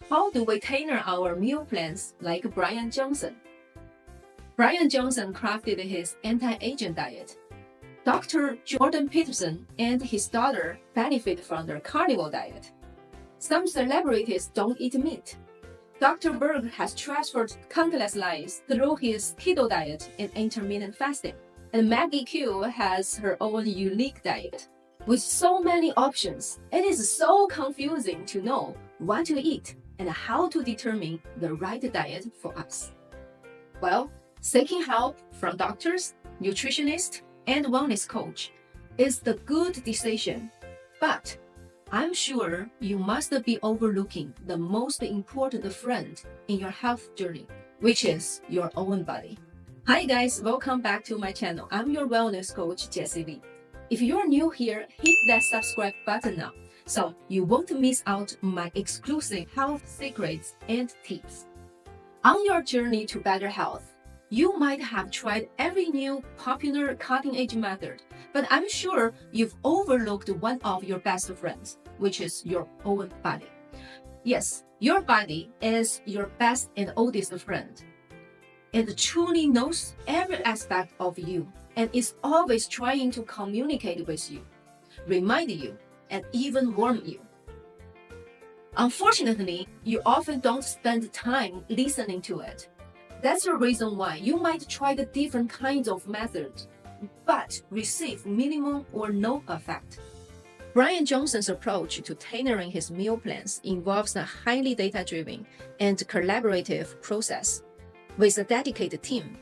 How do we tailor our meal plans like Bryan Johnson? Bryan Johnson crafted his anti-aging diet. Dr. Jordan Peterson and his daughter benefit from their carnivore diet. Some celebrities don't eat meat. Dr. Berg has transferred countless lives through his keto diet and intermittent fasting. And Maggie Q has her own unique diet. With so many options, it is so confusing to know what to eat and how to determine the right diet for us. Well, seeking help from doctors, nutritionists, and wellness coach is the good decision. But I'm sure you must be overlooking the most important friend in your health journey, which is your own body. Hi guys, welcome back to my channel. I'm your wellness coach, Jessie Lee. If you're new here, hit that subscribe button now so you won't miss out on my exclusive health secrets and tips. On your journey to better health, you might have tried every new popular cutting-edge method, but I'm sure you've overlooked one of your best friends, which is your own body. Yes, your body is your best and oldest friend. It truly knows every aspect of you and is always trying to communicate with you, remind you, and even warn you. Unfortunately, you often don't spend time listening to it. That's the reason why you might try the different kinds of methods, but receive minimum or no effect. Bryan Johnson's approach to tailoring his meal plans involves a highly data-driven and collaborative process with a dedicated team.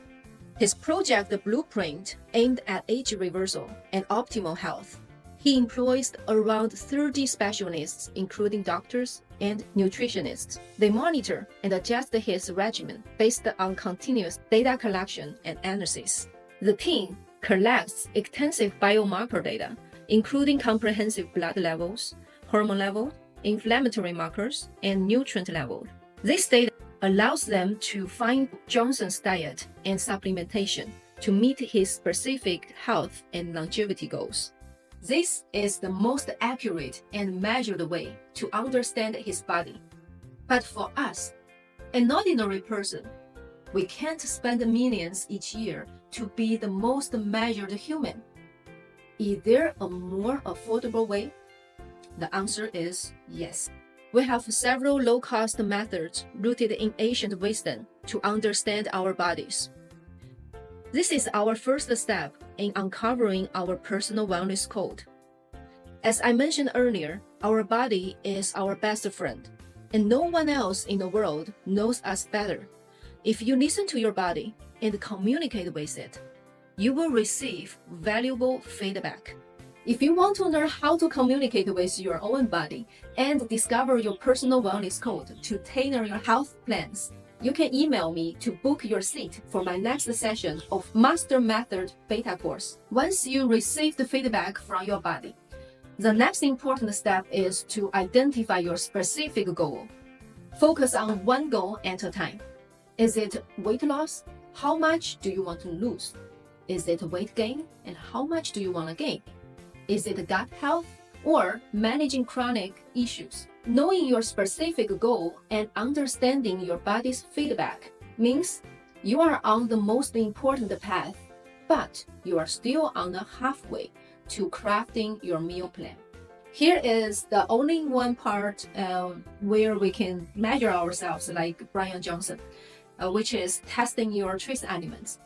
His project blueprint aimed at age reversal and optimal health. He employs around 30 specialists, including doctors and nutritionists. They monitor and adjust his regimen based on continuous data collection and analysis. The team collects extensive biomarker data, including comprehensive blood levels, hormone level, inflammatory markers, and nutrient level. This data allows them to find Johnson's diet and supplementation to meet his specific health and longevity goals. This is the most accurate and measured way to understand his body. But for us, an ordinary person, we can't spend millions each year to be the most measured human. Is there a more affordable way? The answer is yes. We have several low-cost methods rooted in ancient wisdom to understand our bodies. This is our first step in uncovering our personal wellness code. As I mentioned earlier, our body is our best friend, and no one else in the world knows us better. If you listen to your body and communicate with it, you will receive valuable feedback. If you want to learn how to communicate with your own body and discover your personal wellness code to tailor your health plans, you can email me to book your seat for my next session of Master Method Beta course. Once you receive the feedback from your body, the next important step is to identify your specific goal. Focus on one goal at a time. Is it weight loss? How much do you want to lose? Is it weight gain? And how much do you want to gain? Is it gut health or managing chronic issues? Knowing your specific goal and understanding your body's feedback means you are on the most important path, but you are still on the halfway to crafting your meal plan. Here is the only one part where we can measure ourselves like Bryan Johnson, which is testing your trace elements.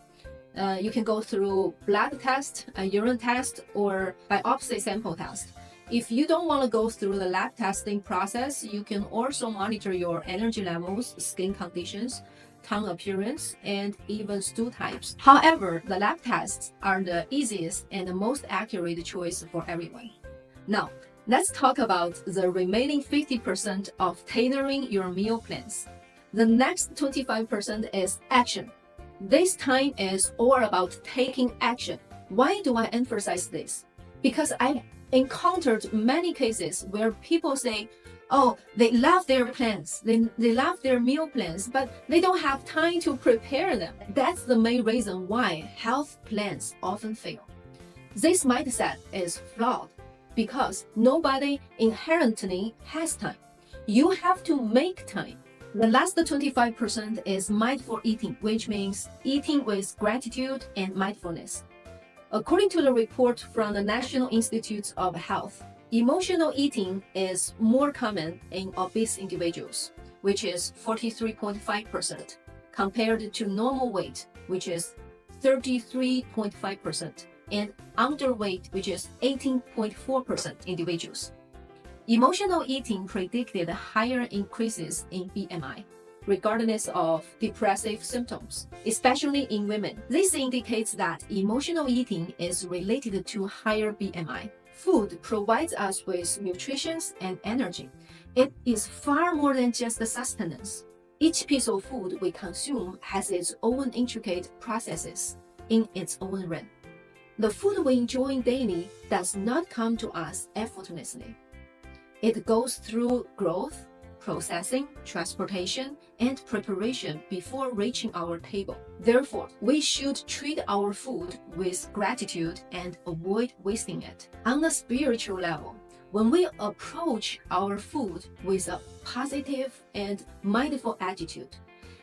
You can go through blood test, a urine test, or biopsy sample test. If you don't want to go through the lab testing process, you can also monitor your energy levels, skin conditions, tongue appearance, and even stool types. However, the lab tests are the easiest and the most accurate choice for everyone. Now, let's talk about the remaining 50% of tailoring your meal plans. The next 25% is action. This time is all about taking action. Why do I emphasize this? Because I encountered many cases where people say, oh, they love their plans, they love their meal plans, but they don't have time to prepare them. That's the main reason why health plans often fail. This mindset is flawed because nobody inherently has time. You have to make time. The last 25% is mindful eating, which means eating with gratitude and mindfulness. According to the report from the National Institutes of Health, emotional eating is more common in obese individuals, which is 43.5%, compared to normal weight, which is 33.5%, and underweight, which is 18.4% individuals. Emotional eating predicted higher increases in BMI, regardless of depressive symptoms, especially in women. This indicates that emotional eating is related to higher BMI. Food provides us with nutrition and energy. It is far more than just the sustenance. Each piece of food we consume has its own intricate processes in its own right. The food we enjoy daily does not come to us effortlessly. It goes through growth, processing, transportation, and preparation before reaching our table. Therefore, we should treat our food with gratitude and avoid wasting it. On a spiritual level, when we approach our food with a positive and mindful attitude,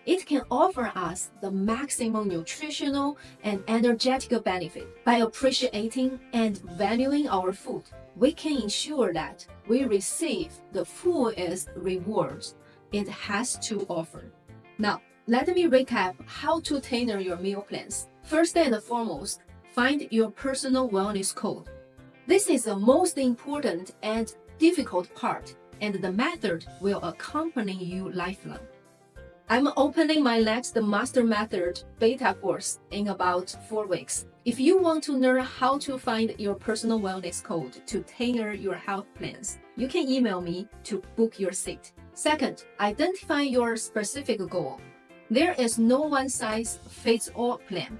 it can offer us the maximum nutritional and energetic benefit. By appreciating and valuing our food, we can ensure that we receive the fullest rewards it has to offer. Now, let me recap how to tailor your meal plans. First and foremost, find your personal wellness code. This is the most important and difficult part, and the method will accompany you lifelong. I'm opening my next Master Method beta course in about 4 weeks. If you want to learn how to find your personal wellness code to tailor your health plans, you can email me to book your seat. Second, identify your specific goal. There is no one-size-fits-all plan.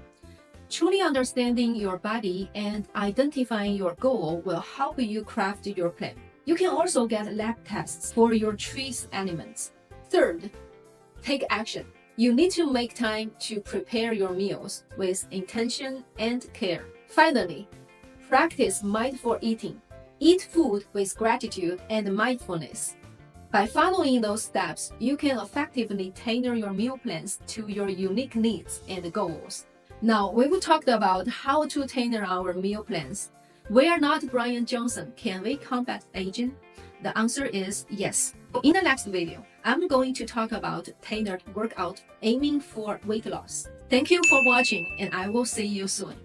Truly understanding your body and identifying your goal will help you craft your plan. You can also get lab tests for your trace elements. Third, take action. You need to make time to prepare your meals with intention and care. Finally, practice mindful eating. Eat food with gratitude and mindfulness. By following those steps, you can effectively tailor your meal plans to your unique needs and goals. Now, we've talked about how to tailor our meal plans. We are not Bryan Johnson. Can we combat aging? The answer is yes. In the next video, I'm going to talk about tailored workout aiming for weight loss. Thank you for watching, and I will see you soon.